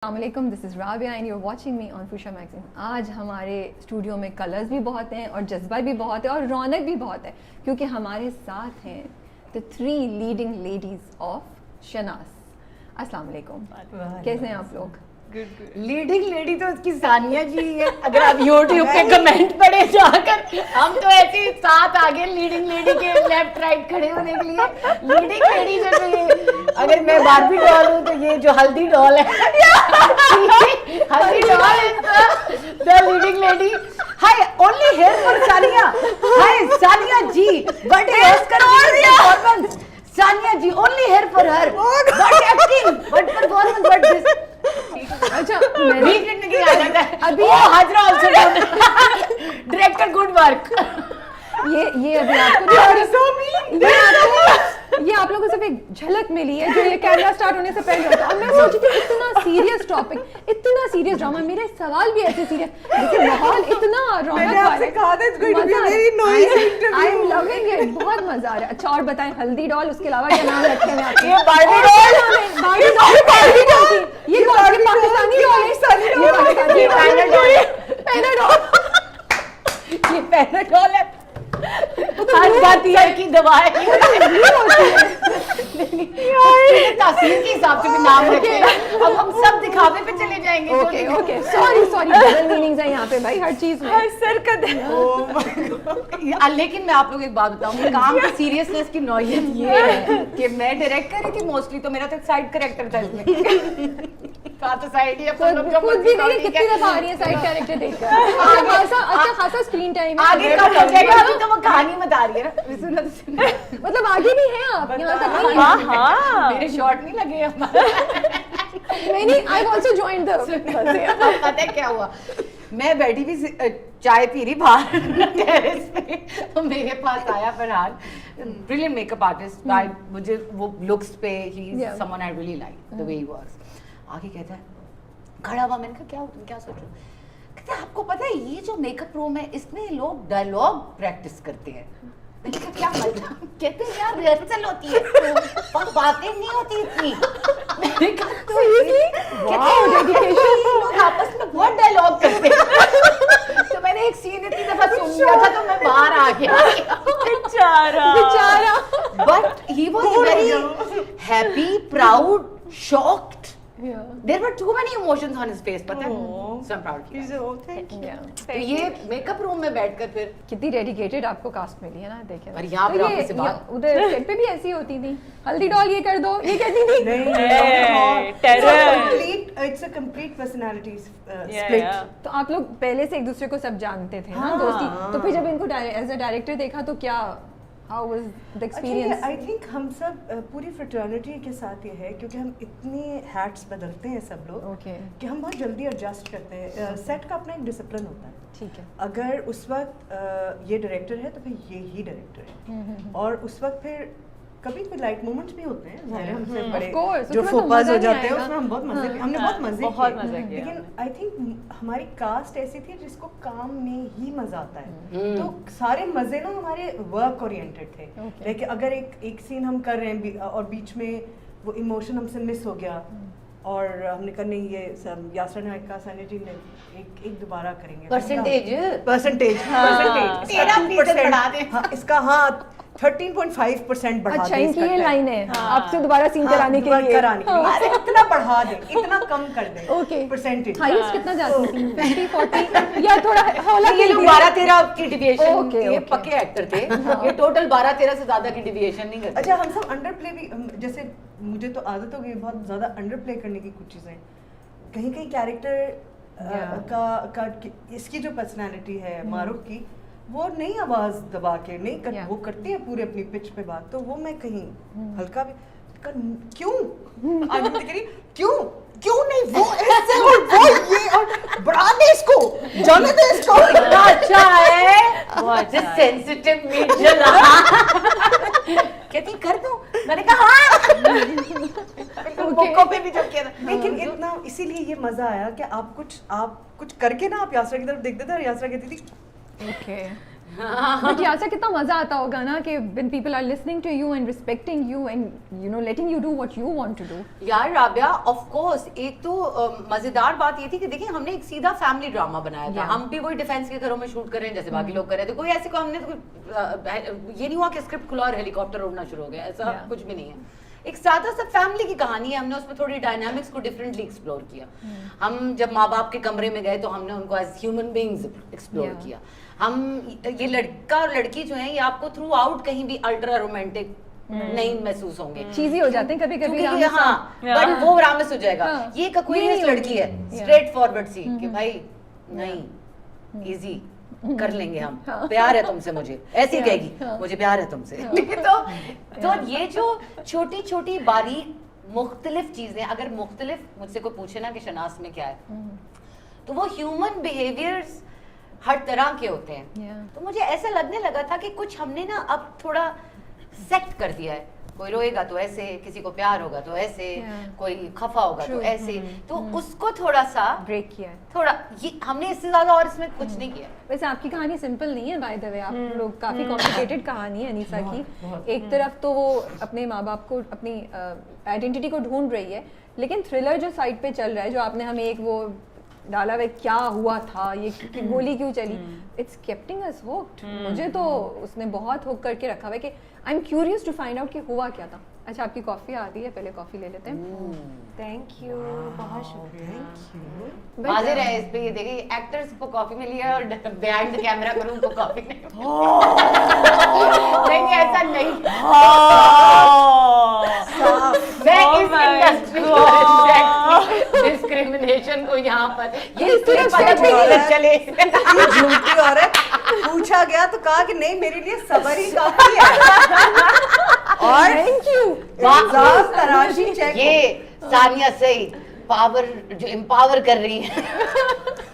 अस्सलामुअलैकुम, this is Rabia and you are watching me on Fusha magazine. आज हमारे स्टूडियो में कलर्स भी बहुत हैं और जज्बा भी बहुत है और रौनक भी बहुत है क्योंकि हमारे साथ हैं द 3 लीडिंग लेडीज़ ऑफ शनास। अस्सलाम वालेकुम, कैसे हैं आप लोग? लीडिंग लेडी तो उसकी सानिया जी है। अगर आप YouTube पे कमेंट पढ़े जाकर, हम तो ऐसे साथ आगे लीडिंग लेडी के लेफ्ट राइट खड़े होने के लिए लीडिंग लेडी जो तो ये, अगर मैं बारबी डॉल हूँ तो ये जो हल्दी डॉल है Haldi doll is the leading lady. Hi, only here for Sania. Hi Sania ji, but Oscar performance. Sania ji, only here for her, but acting, but performance, but this. अच्छा, मैंने अभी Hazra also director, good work. ये अभी आपको ये आप लोगों को सिर्फ एक झलक मिली है जो ये कैमरा स्टार्ट होने से पहले होता है। और मैं सोच रही थी इतना सीरियस टॉपिक, इतना सीरियस ड्रामा, मेरे सवाल भी ऐसे सीरियस, लेकिन माहौल इतना रौनक वाला है। आई एम लविंग इट, बहुत मजा आ रहा है। अच्छा, और बताएं, हल्दी डॉल, उसके अलावा क्या नाम रखे हैं आपके? ये बारबी डॉल, बारबी डॉल, ये पाकिस्तानी डॉल है, ये पाकिस्तानी पैनाडॉल, ये पैनाडॉल है। आज बाती है की दवा है, तासीर के हिसाब से भी नाम रखे हैं। अब हम सब दिखावे पे चले जाएंगे। Okay okay, sorry double meanings है यहाँ पे भाई, हर चीज में। सर का लेकिन मैं आप लोग एक बात बताऊंगी, काम की सीरियसनेस की नौयत ये है कि मैं डायरेक्ट कर रही थी मोस्टली, तो मेरा तो एक साइड कैरेक्टर था इसमें। तो साइड ही अपन लोग खुद भी देखिए कितनी दफा आ रही है साइड कैरेक्टर देखकर। अच्छा खासा स्क्रीन टाइम है। आगे कब हो जाएगा? अभी तो वो कहानी बता रही है ना, मतलब आगे भी है आप यहाँ तक? हाँ, मेरे शॉट नहीं लगे नहीं, आई आल्सो जॉइंड द। पता है क्या हुआ, मैं बैठी भी चाय पी रही बाहर टेरेस पे, तो मेरे पास आया फरहान, ब्रिलियंट मेकअप आर्टिस्ट। मुझे वो लुक्स पे he is someone I really like the way he works. आगे कहता है, खड़ा हुआ, मैंने कहा क्या तुम क्या सोच रहे हो? कहते हैं आपको पता है ये जो मेकअप रूम है इसमें लोग डायलॉग प्रैक्टिस करते हैं। मैंने कहा क्या मतलब? कहते हैं यार रिहर्सल होती है, पर बातें नहीं होती इतनी। मैंने कहा तो लोग आपस में बहुत डायलॉग करते हैं। तो मैंने एक सीन इतनी दफा सुन लिया था तो मैं बाहर आ गया। बेचारा। But he was very happy, proud, shocked. There were too many emotions on his face, पता है? So I'm proud of you. Thank you. तो ये मेकअप रूम में बैठकर फिर कितनी डेडिकेटेड आपको कास्ट मिली है ना, देखें। और यहाँ पे आपसे बात, उधर सेट पे भी ऐसी होती थी, हल्दी डॉल ये कर दो, ये कहती थी। It's a complete personality split. तो आप लोग पहले से एक दूसरे को सब जानते थे ना, दोस्ती। तो फिर जब इनको एज अ डायरेक्टर देखा तो क्या, how was the experience? I think हम सब पूरी fraternity के साथ ये है क्योंकि हम इतने hats बदलते हैं सब लोग कि हम बहुत जल्दी एडजस्ट करते हैं। सेट का अपना एक डिसिप्लिन होता है, ठीक है। अगर उस वक्त ये डायरेक्टर है तो फिर ये ही डायरेक्टर है, और उस वक्त फिर कभी कोई लाइट मोमेंट्स भी होते हैं, ज़ाहिर है हमसे बड़े जो फोकस हो जाते हैं, उसमें हम बहुत मजे हमने बहुत मजे किए। लेकिन आई थिंक हमारी कास्ट ऐसी थी जिसको काम में ही मजा आता है, तो सारे मजे ना हमारे वर्क ओरिएंटेड थे। लेकिन अगर एक सीन हम कर रहे हैं और बीच में वो इमोशन हमसे मिस हो गया और हमने कहा नहीं, ये सब यासरा ने कहा, सानिया जी ने एक दोबारा करेंगे परसेंटेज इसका 13.5% बढ़ा अच्छा, इनकी ये लाइन है आपसे दोबारा सीन कराने के लिए, इतना बढ़ा दे, इतना कम कर दे। ओके, परसेंटेज हाईएस्ट कितना जाती थी? 50 40 या थोड़ा हौला? ये लोग 12-13 की डिविएशन, ये पक्के एक्टर थे, ये टोटल 12-13 से ज्यादा की डिविएशन नहीं करते। अच्छा, हम सब अंडर प्ले भी, जैसे मुझे तो आदत हो गई बहुत ज्यादा अंडर प्ले करने की कुछ चीजें, कहीं कहीं कैरेक्टर का इसकी जो पर्सनालिटी है मारूफ की, वो नहीं आवाज दबा के नहीं वो करती है पूरे अपनी पिच पे बात, तो वो मैं कहीं हल्का भी क्यों नहीं, वो ऐसे और वो ये और बढ़ा दे इसको, जाने दे इसको, इतना अच्छा है, व्हाट अ सेंसिटिव मीडियम। कहती कर दूं, मैंने कहा हाँ। कोको पे भी जब किया था, लेकिन इतना इसीलिए ये मजा आया कि आप कुछ करके ना आप यासरा की तरफ देखते थे और यासरा कहती थी ओके बट यार कितना मजा आता होगा ना कि when people are listening to you and respecting you and you know letting you do what you want to do. यार राबिया ऑफ कोर्स एक तो मजेदार बात ये थी कि देखिए हमने एक सीधा फैमिली ड्रामा बनाया था। हम भी कोई डिफेंस के घरों में शूट कर रहे हैं जैसे बाकी लोग कर रहे थे। कोई ऐसे को हमने ये नहीं हुआ कि स्क्रिप्ट खुला और हेलीकॉप्टर उड़ना शुरू हो गया, ऐसा कुछ भी नहीं है। एक सादा सा फैमिली की कहानी है, हमने उसमें थोड़ी डायनामिक्स को डिफरेंटली एक्सप्लोर किया। हम जब माँ बाप के कमरे में गए तो हमने उनको एज ह्यूमन बीइंग्स एक्सप्लोर किया। हम ये लड़का और लड़की जो है ये आपको थ्रू आउट कहीं भी अल्ट्रा रोमांटिक नहीं महसूस होंगे, चीज़ी हो जाते हैं कभी-कभी। हाँ, बट वो रामस हो जाएगा। ये एक एक्वेरियस लड़की है, स्ट्रेट फॉरवर्ड सी कि भाई नहीं इजी कर लेंगे हम, प्यार है तुमसे मुझे, ऐसी कहेगी मुझे प्यार है तुमसे। तो ये जो छोटी छोटी बारीक मुख्तलिफ चीजें, अगर मुख्तलिफ मुझसे कोई पूछे ना कि शनास में क्या है, तो वो ह्यूमन बिहेवियर्स हर तरह के होते हैं। तो मुझे ऐसा लगने लगा था कि कुछ हमने ना अब थोड़ा सेट कर दिया है। कोई रोएगा तो ऐसे, किसी को प्यार होगा तो ऐसे, कोई खफा होगा तो ऐसे, तो उसको थोड़ा सा ब्रेक किया है। थोड़ा ये हमने इससे ज्यादा और इसमें कुछ नहीं किया। वैसे आपकी कहानी सिंपल नहीं है बाय द वे, आप लोग काफी कॉम्प्लिकेटेड कहानी है अनीसा की। एक तरफ तो वो अपने माँ बाप को, अपनी आइडेंटिटी को ढूंढ रही है, लेकिन थ्रिलर जो साइड पे चल रहा है, जो आपने हमें एक वो डाला हुआ क्या हुआ था, ये गोली क्यों चली, इट्स केप्टिंग अस हुक्ड। मुझे तो उसने बहुत हुक करके रखा हुआ है कि I am curious to find out कि हुआ क्या था। अच्छा आपकी कॉफी आ रही है, पहले कॉफी ले लेते हैं। थैंक यू, बहुत शुक्रिया। हाजिर है इस पे, ये देखिए एक्टर्स को कॉफी मिली है और बिहाइंड द कैमरा करूं को कॉफी नहीं। नहीं ऐसा नहीं, मैं इस इंडस्ट्री को डिस्क्रिमिनेशन को यहाँ पर ये सिर्फ चले झूठी औरत पूछा गया तो कहा कि नहीं मेरे लिए सबर ही काफी है। और थैंक यू। एग्जाम तराशी चेक। ये सानिया सईद पावर जो एम्पावर कर रही है,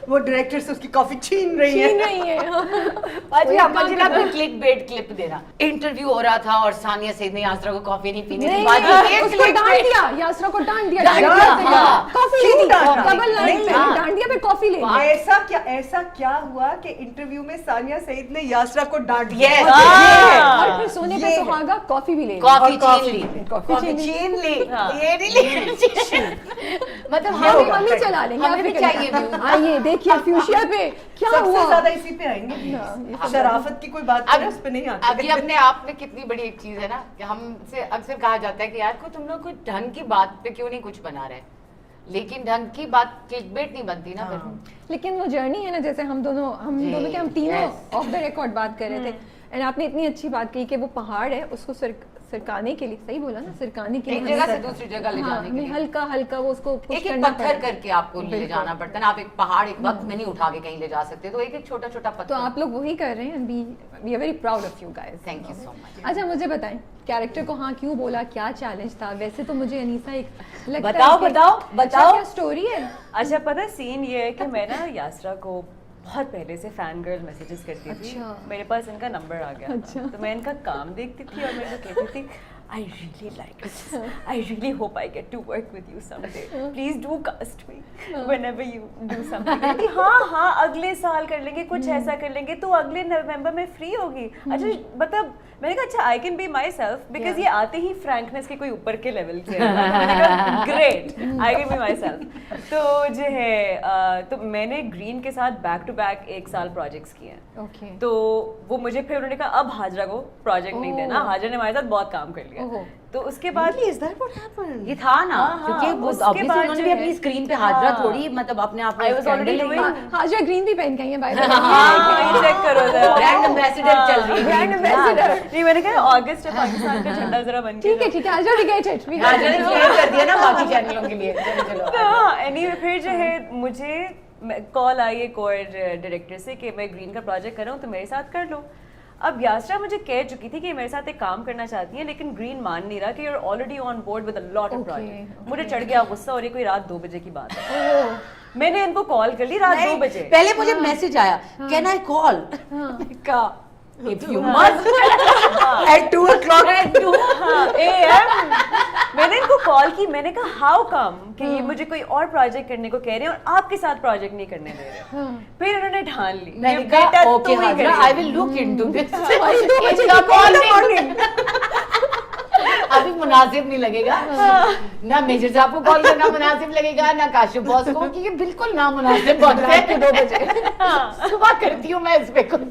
वो डायरेक्टर से उसकी कॉफी छीन रही है। मुझे ना कोई क्लिक बेट क्लिप देना। इंटरव्यू हो रहा था और सानिया सईद ने यासरा को कॉफी नहीं पीने की बात की, उसको डांट दिया, यासरा को डांट दिया, कॉफी क्यों ले डांटा? डबल लाइन पे डांट दिया, फिर कॉफी ले। ऐसा क्या हुआ कि इंटरव्यू में सानिया सईद ने यासरा को डांट दिया और फिर सोने पे सुहागा कॉफी भी ले, कॉफी छीन ली, कॉफी छीन ली, ये नहीं ली। मतलब हम ही चला लेंगे, हमें भी चाहिए व्यू। आइए देखिए फ्यूशिया पे क्या हुआ। सबसे ज्यादा इसी पे आएंगे, शराफत की कोई बात नहीं, उस पे नहीं आते। अभी अपने आप में कितनी बड़ी एक चीज है ना कि हमसे अक्सर कहा जाता है कि यार को तुम लोग कुछ ढंग की बात पे क्यों नहीं कुछ बना रहे, लेकिन ढंग की बात क्लिकबेट नहीं बनती ना फिर। लेकिन वो जर्नी है ना, जैसे हम दोनों के हम तीनों ऑफ द रिकॉर्ड बात कर रहे थे, एंड आपने इतनी अच्छी बात कही कि वो पहाड़ है उसको सिरकाने के लिए, सही बोला ना, सिरकाने के लिए एक जगह से दूसरी जगह ले जाने के लिए हल्का हल्का वो उसको एक एक पत्थर करके आपको ले जाना पड़ता है ना। आप एक पहाड़ एक वक्त में नहीं उठा के कहीं ले जा सकते, तो एक एक छोटा छोटा पत्थर। तो आप लोग वही कर रहे हैं, we are very proud of you guys. Thank you so much. अच्छा मुझे बताएं कैरेक्टर को हाँ क्यों बोला, क्या चैलेंज था? वैसे तो मुझे अनीसा एक लगता बताओ है बताओ बताओ क्या स्टोरी है। अच्छा पता सीन ये है कि मैं ना यासरा को बहुत पहले से फैन गर्ल मैसेजेस करती थी। मेरे पास इनका नंबर आ गया था, तो मैं इनका काम देखती थी और मैं इनको कहती थी I really like it. I really hope I get to work with you someday. Please do cast me whenever you do something. कि हाँ अगले साल कर लेंगे, कुछ ऐसा कर लेंगे, तो अगले नवंबर में फ्री होगी। अच्छा मतलब मैंने कहा अच्छा I can be my self, because ये आते ही फ्रैंकनेस के कोई ऊपर के लेवल से मैंने कहा great I can be my self. तो जो है तो मैंने ग्रीन के साथ बैक टू बैक 1 साल प्रोजेक्ट्स किए हैं। तो वो मुझे फिर उन्होंने कहा अब हाजरा को प्रोजेक्ट नहीं देना, हाजरा ने हमारे साथ बहुत काम कर लिया। तो उसके बाद ये था ना क्योंकि वो उन्होंने भी अपनी स्क्रीन पे हाजरा थोड़ी मतलब अपने आप हाजरा ग्रीन भी पहन गई है बाय द वे, चेक करो ब्रांड एम्बेसडर चल रही है, ब्रांड एम्बेसडर। नहीं मैंने कहा अगस्त में पाकिस्तान का झंडा जरा बन के ठीक है Hazra we get it, we Hazra ने क्लियर कर दिया ना बाकी चैनलों के लिए। चलो एनीवे फिर जो है मुझे कॉल आई एक और डायरेक्टर से कि मैं ग्रीन का प्रोजेक्ट कर रहा हूँ तो मेरे साथ कर लो। अब यासरा मुझे कह चुकी थी कि मेरे साथ एक काम करना चाहती है, लेकिन ग्रीन मान नहीं रहा कि you are already on board with a lot of project. मुझे चढ़ गया गुस्सा और ये कोई रात 2 बजे की बात है। मैंने इनको कॉल कर ली रात 2 बजे। पहले मुझे मैसेज आया can I call, if you must at 2 o'clock AM मैंने इनको कॉल की, मैंने कहा हाउ कम कि ये मुझे कोई और प्रोजेक्ट करने को कह रहे हैं और आपके साथ प्रोजेक्ट नहीं करने दे रहे। फिर उन्होंने ठान ली मैंने कि बेटा कहा ओके तू ही हाजरा, करेगी। I will look into this in the morning। अभी मुनासिब नहीं लगेगा, ना मेजर साहब को कॉल करना मुनासिब लगेगा, ना काशिफ बॉस को, क्योंकि बिल्कुल ना मुनासिब वक्त है। 2 बजे सुबह करती हूँ मैं इस पे कुछ।